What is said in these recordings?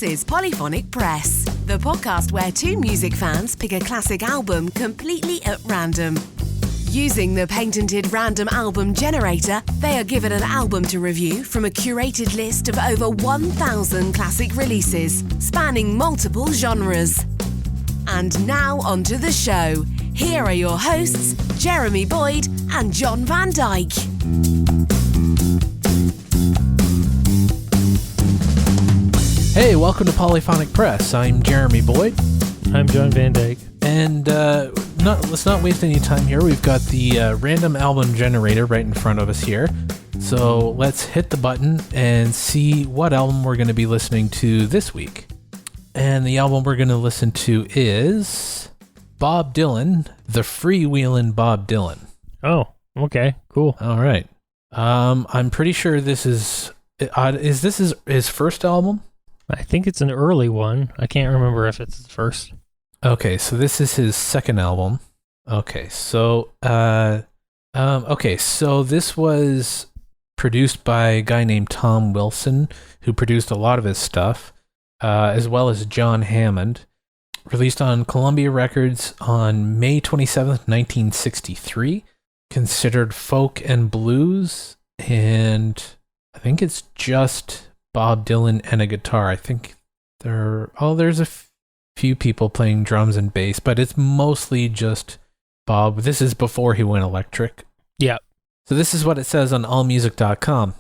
This is Polyphonic Press, the podcast where two music fans pick a classic album completely at random. Using the patented random album generator, they are given an album to review from a curated list of over 1,000 classic releases, spanning multiple genres. And now onto the show. Here are your hosts, Jeremy Boyd and John Van Dyke. Hey, welcome to Polyphonic Press. I'm Jeremy Boyd. I'm John Van Dyke. And let's not waste any time here. We've got the random album generator right in front of us here. So let's hit the button and see what album we're going to be listening to this week. And the album we're going to listen to is Bob Dylan, the Freewheeling Bob Dylan. Oh, okay, cool. All right. I'm pretty sure this is this his first album? I think it's an early one. I can't remember if it's the first. Okay, so this is his second album. Okay, so so this was produced by a guy named Tom Wilson, who produced a lot of his stuff, as well as John Hammond. Released on Columbia Records on May 27th, 1963. Considered folk and blues, and I think it's just Bob Dylan and a guitar. I think there's a few people playing drums and bass, but it's mostly just Bob. This is before he went electric. Yeah. So this is what it says on allmusic.com.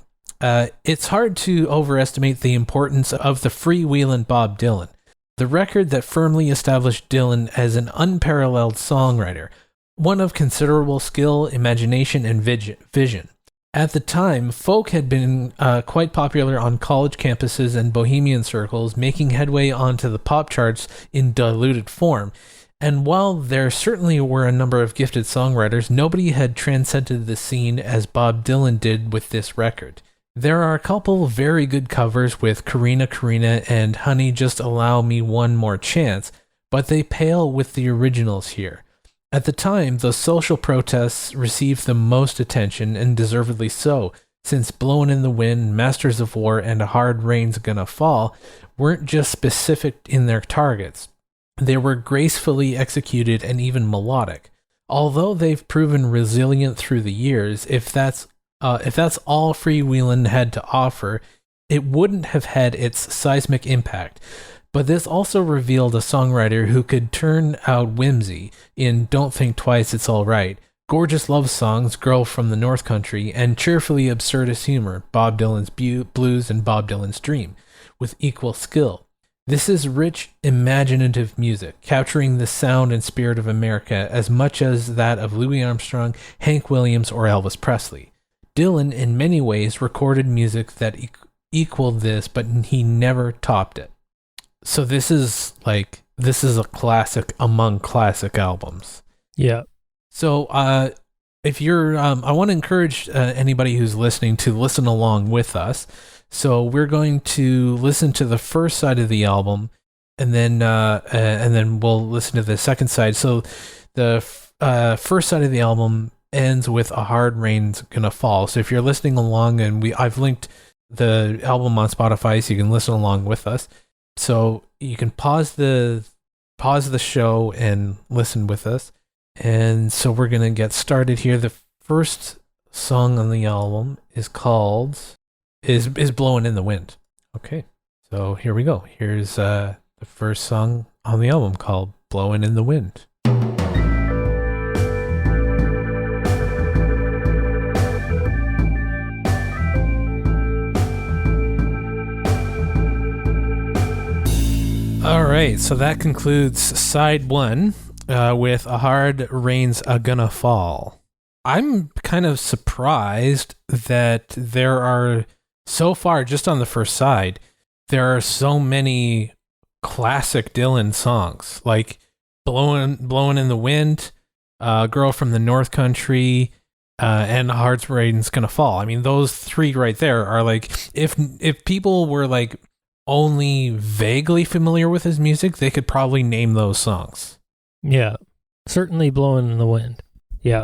It's hard to overestimate the importance of the Freewheeling Bob Dylan, the record that firmly established Dylan as an unparalleled songwriter, one of considerable skill, imagination, and vision. At the time, folk had been quite popular on college campuses and bohemian circles, making headway onto the pop charts in diluted form. And while there certainly were a number of gifted songwriters, nobody had transcended the scene as Bob Dylan did with this record. There are a couple very good covers with Karina Karina and Honey Just Allow Me One More Chance, but they pale with the originals here. At the time, the social protests received the most attention, and deservedly so, since Blowin In The Wind, Masters of War, and A Hard Rain's Gonna Fall weren't just specific in their targets. They were gracefully executed and even melodic. Although they've proven resilient through the years, if that's all Freewheelin had to offer, it wouldn't have had its seismic impact. But this also revealed a songwriter who could turn out whimsy in Don't Think Twice, It's All Right, gorgeous love songs, Girl from the North Country, and cheerfully absurdist humor, Bob Dylan's Blues and Bob Dylan's Dream, with equal skill. This is rich, imaginative music, capturing the sound and spirit of America as much as that of Louis Armstrong, Hank Williams, or Elvis Presley. Dylan, in many ways, recorded music that equaled this, but he never topped it. So this is a classic among classic albums. Yeah. So if you're, I want to encourage anybody who's listening to listen along with us. So we're going to listen to the first side of the album, and then we'll listen to the second side. So the first side of the album ends with A Hard Rain's Gonna Fall. So if you're listening along, and I've linked the album on Spotify, so you can listen along with us. So you can pause the show and listen with us. And so we're going to get started here. The first song on the album is Blowin In The Wind. Okay. So here we go. Here's the first song on the album called Blowin In The Wind. All right, so that concludes side one with A Hard Rain's Gonna Fall. I'm kind of surprised that there are, so far, just on the first side, there are so many classic Dylan songs, like Blowin In The Wind, Girl from the North Country, and A Hard Rain's Gonna Fall. I mean, those three right there are like, if people were like only vaguely familiar with his music, they could probably name those songs. Yeah, certainly Blowin In The Wind. Yeah,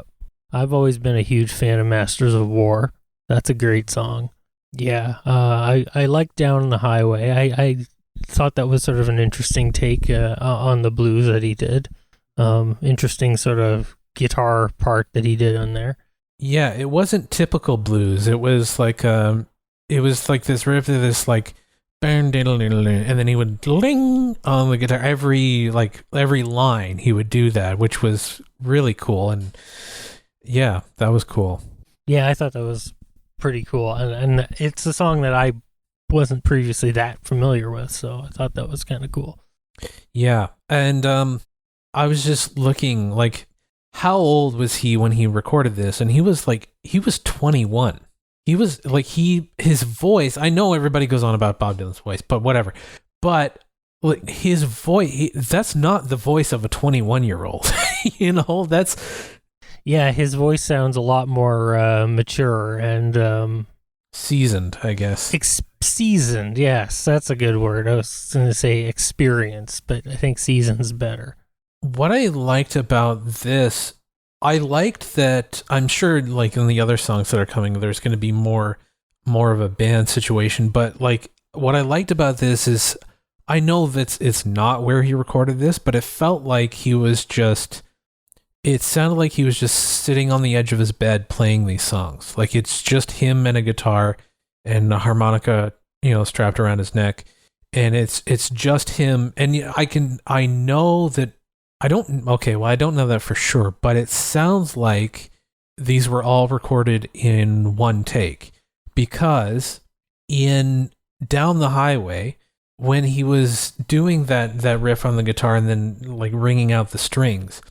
I've always been a huge fan of Masters of War. That's a great song. Yeah, I like Down on the Highway. I thought that was sort of an interesting take on the blues that he did. Interesting sort of guitar part that he did on there. Yeah, it wasn't typical blues. It was like this riff, this like and then he would ling on the guitar. Every line he would do that, which was really cool. And yeah, that was cool. Yeah, I thought that was pretty cool. And it's a song that I wasn't previously that familiar with, so I thought that was kind of cool. Yeah, and I was just looking, like, how old was he when he recorded this? And he was 21. He was like, his voice, I know everybody goes on about Bob Dylan's voice, but whatever. But like, his voice, that's not the voice of a 21-year-old. Yeah, his voice sounds a lot more mature and seasoned, I guess. Seasoned, yes, that's a good word. I was going to say experience, but I think seasoned's better. What I liked about this, I liked that, I'm sure like in the other songs that are coming, there's going to be more of a band situation, but like what I liked about this is, I know that it's not where he recorded this, but it felt like it sounded like he was just sitting on the edge of his bed playing these songs. Like it's just him and a guitar and a harmonica, strapped around his neck. And it's just him. And I know that, I don't know that for sure, but it sounds like these were all recorded in one take, because in Down the Highway, when he was doing that riff on the guitar and then like ringing out the strings,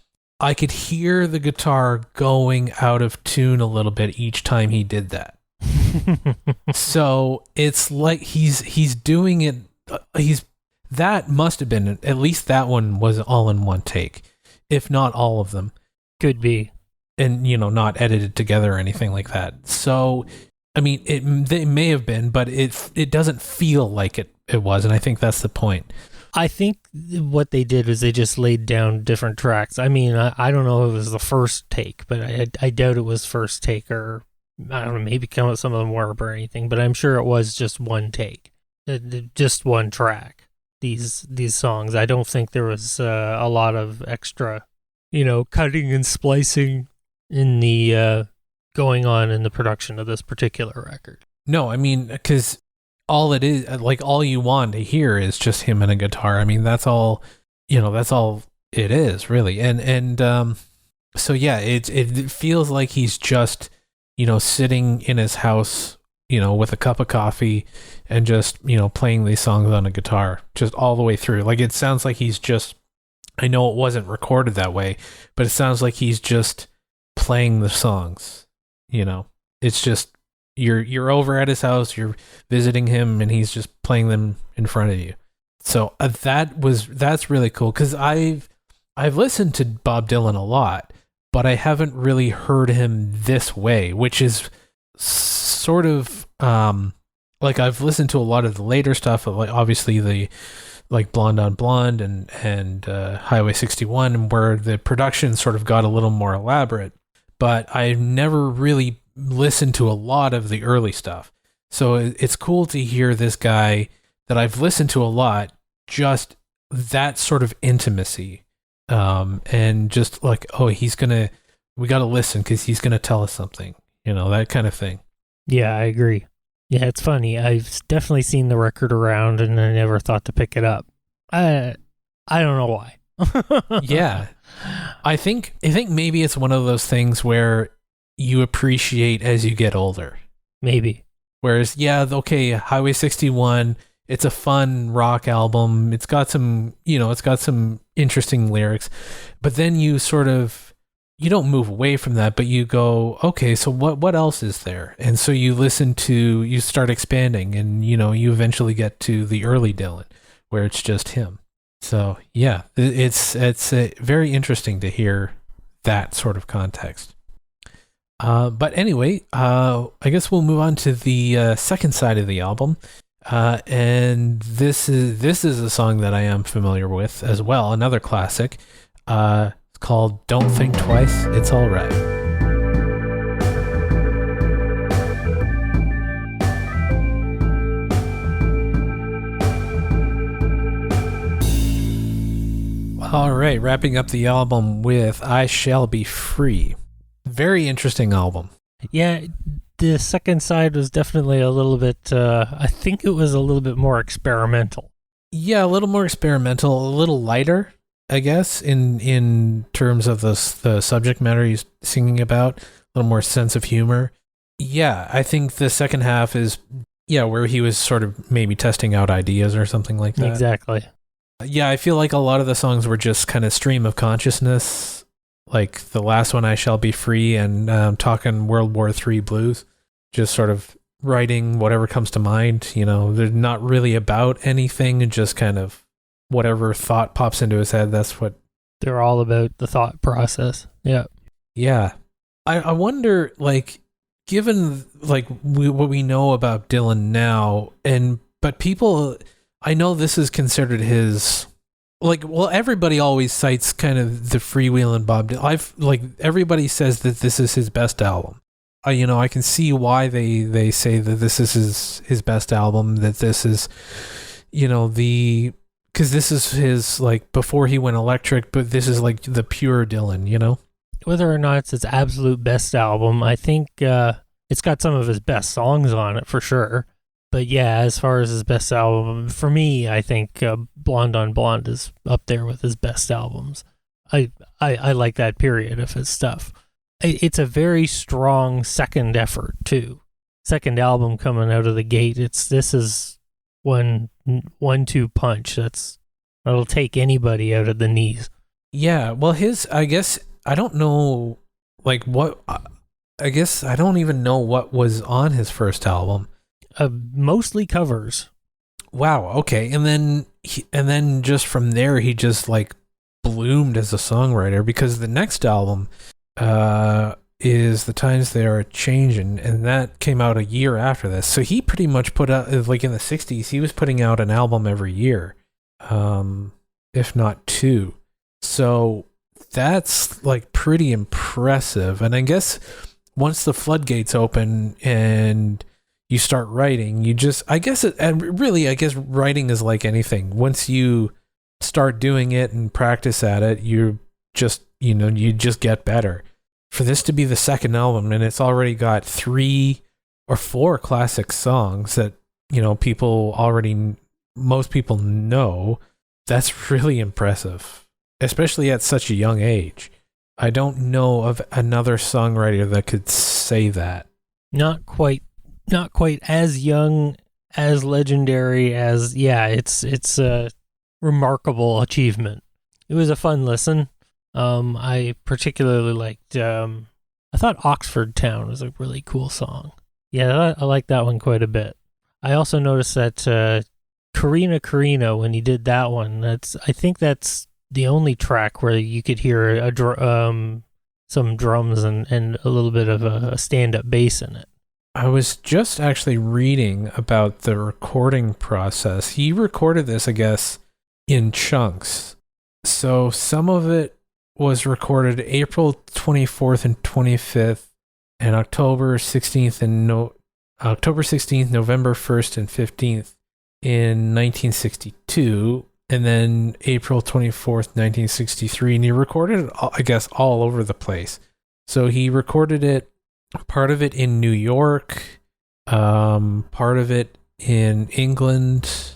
I could hear the guitar going out of tune a little bit each time he did that. So it's like he's doing it. That must have been, at least that one was all in one take, if not all of them. Could be. And, not edited together or anything like that. So, I mean, they may have been, but it doesn't feel like it was. And I think that's the point. I think what they did was they just laid down different tracks. I mean, I don't know if it was the first take, but I doubt it was first take, or I don't know, maybe some of them were or anything, but I'm sure it was just one take, just one track. These songs, I don't think there was a lot of extra, cutting and splicing in the going on in the production of this particular record. No, I mean, because all it is, like, all you want to hear is just him and a guitar. I mean, that's all it is, really. And so yeah, it feels like he's just, sitting in his house, with a cup of coffee and just, playing these songs on a guitar just all the way through. Like, it sounds like he's just, I know it wasn't recorded that way, but it sounds like he's just playing the songs, It's just, you're over at his house, you're visiting him, and he's just playing them in front of you. So that's really cool, because I've listened to Bob Dylan a lot, but I haven't really heard him this way, which is sort of like, I've listened to a lot of the later stuff, like obviously the like Blonde on Blonde and Highway 61, where the production sort of got a little more elaborate, but I've never really listened to a lot of the early stuff. So it's cool to hear this guy that I've listened to a lot, just that sort of intimacy, and just like, oh, we got to listen because he's going to tell us something, that kind of thing. Yeah, I agree. Yeah, it's funny. I've definitely seen the record around and I never thought to pick it up. I don't know why. Yeah. I think maybe it's one of those things where you appreciate as you get older. Maybe. Whereas, yeah, okay, Highway 61, it's a fun rock album. It's got some interesting lyrics, but then you don't move away from that, but you go, okay, so what else is there? And so you start expanding, and, you eventually get to the early Dylan, where it's just him. So yeah, it's very interesting to hear that sort of context. But anyway, I guess we'll move on to the second side of the album. And this is a song that I am familiar with as well, another classic. It's called Don't Think Twice, It's All Right. All right, wrapping up the album with I Shall Be Free. Very interesting album. Yeah, the second side was definitely a little bit, I think it was a little bit more experimental. Yeah, a little more experimental, a little lighter, I guess, in terms of the subject matter he's singing about, a little more sense of humor. Yeah, I think the second half is, where he was sort of maybe testing out ideas or something like that. Exactly. Yeah, I feel like a lot of the songs were just kind of stream of consciousness, like the last one, I Shall Be Free, and talking World War III blues, just sort of writing whatever comes to mind. You know, they're not really about anything, just kind of whatever thought pops into his head. That's what they're all about, the thought process. Yeah. Yeah. I wonder, like, given like what we know about Dylan now, but people, I know this is considered his, like, well, everybody always cites kind of the Freewheeling Bob Dylan. Everybody says that this is his best album. I can see why they say that this is his best album, that this is, because this is his, like, before he went electric, but this is like the pure Dylan, Whether or not it's his absolute best album, I think it's got some of his best songs on it for sure. But yeah, as far as his best album, for me, I think Blonde on Blonde is up there with his best albums. I like that period of his stuff. It's a very strong second effort too. Second album coming out of the gate. This is one 1-2 punch. That'll take anybody out of the knees. Yeah, well, I guess I don't know, like, what. I guess I don't even know what was on his first album. Mostly covers. Wow. Okay, and then just from there, he just like bloomed as a songwriter, because the next album is The Times They Are Changing, and that came out a year after this. So he pretty much put out, like, in the 60s, he was putting out an album every year, if not two. So that's like pretty impressive. And I guess once the floodgates open and you start writing, I guess writing is like anything. Once you start doing it and practice at it, you just get better. For this to be the second album, and it's already got 3 or 4 classic songs that, most people know, that's really impressive, especially at such a young age. I don't know of another songwriter that could say that. Not quite as young, as legendary as, it's a remarkable achievement. It was a fun listen. I particularly liked, I thought Oxford Town was a really cool song. Yeah, I like that one quite a bit. I also noticed that Carina Carina, when he did that one, I think that's the only track where you could hear some drums and a little bit of a stand-up bass in it. I was just actually reading about the recording process. He recorded this, I guess, in chunks. So some of it was recorded April 24th and 25th, and October 16th, November 1st and 15th in 1962, and then April 24th, 1963, and he recorded it, I guess, all over the place. So he recorded it, part of it in New York, part of it in England.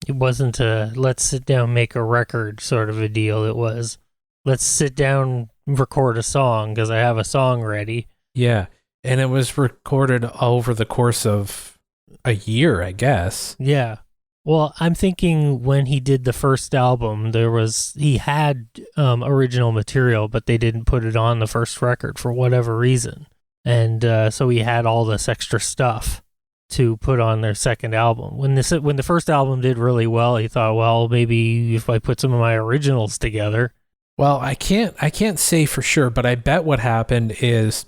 It wasn't a let's sit down, make a record sort of a deal. It was, let's sit down, record a song because I have a song ready. Yeah, and it was recorded over the course of a year, I guess. Yeah. Well, I'm thinking when he did the first album, he had original material, but they didn't put it on the first record for whatever reason. And so he had all this extra stuff to put on their second album. When the first album did really well, he thought, well, maybe if I put some of my originals together. Well, I can't say for sure, but I bet what happened is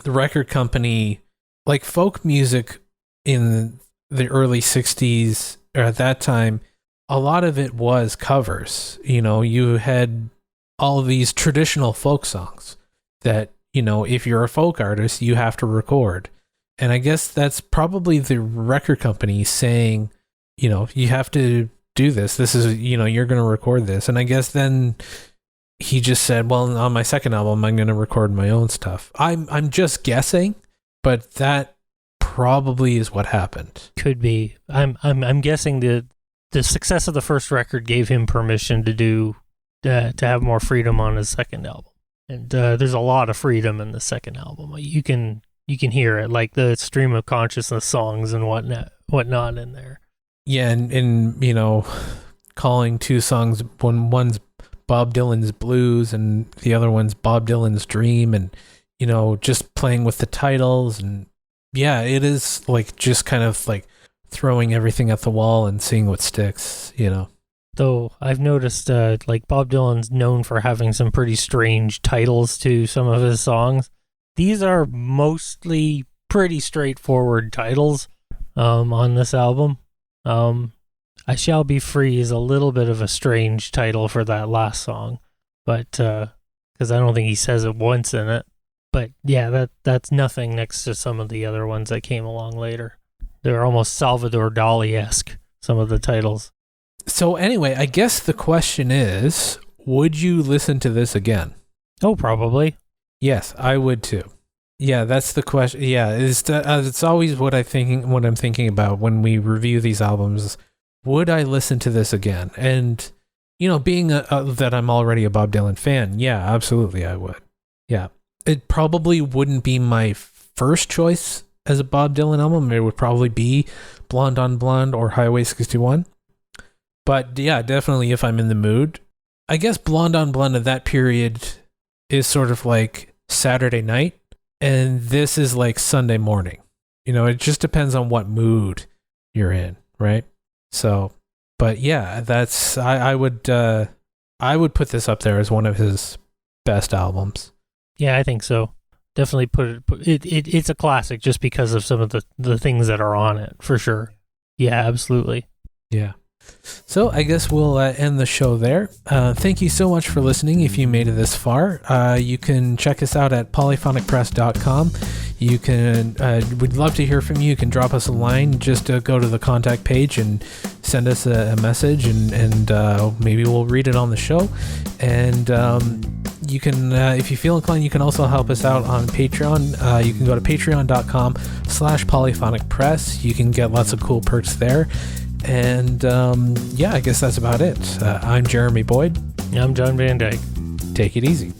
the record company, like folk music in the early 60s, or at that time, a lot of it was covers. You had all these traditional folk songs that, if you're a folk artist, you have to record. And I guess that's probably the record company saying, you have to do this. This is, you're going to record this. And I guess then he just said, well, on my second album, I'm going to record my own stuff. I'm just guessing, but that probably is what happened. Could be. I'm guessing the success of the first record gave him permission to have more freedom on his second album. And there's a lot of freedom in the second album. You can hear it, like the stream of consciousness songs and whatnot in there. Yeah, and calling two songs, one's Bob Dylan's Blues and the other one's Bob Dylan's Dream, and just playing with the titles. And yeah, it is like just kind of like throwing everything at the wall and seeing what sticks. Though I've noticed like Bob Dylan's known for having some pretty strange titles to some of his songs. These are mostly pretty straightforward titles on this album. I Shall Be Free is a little bit of a strange title for that last song, but because I don't think he says it once in it. But yeah, that's nothing next to some of the other ones that came along later. They're almost Salvador Dali-esque, some of the titles. So anyway, I guess the question is, would you listen to this again? Oh, probably. Yes, I would too. Yeah, that's the question. Yeah, it's always what I'm thinking about when we review these albums. Would I listen to this again? And being that I'm already a Bob Dylan fan, yeah, absolutely, I would. Yeah, it probably wouldn't be my first choice as a Bob Dylan album. It would probably be Blonde on Blonde or Highway 61. But yeah, definitely if I'm in the mood. I guess Blonde on Blonde of that period is sort of like Saturday night, and this is like Sunday morning. It just depends on what mood you're in, right? So, but yeah, that's I would put this up there as one of his best albums. Yeah, I think so. Definitely it's a classic just because of some of the things that are on it, for sure. Yeah, absolutely. Yeah. So I guess we'll end the show there. Thank you so much for listening. If you made it this far, you can check us out at polyphonicpress.com. You can, we'd love to hear from you. You can drop us a line. Just go to the contact page and send us a message, and maybe we'll read it on the show. And you can, if you feel inclined, you can also help us out on Patreon. You can go to patreon.com/polyphonicpress. You can get lots of cool perks there. And yeah, I guess that's about it. I'm Jeremy Boyd. I'm John Van Dyke. Take it easy.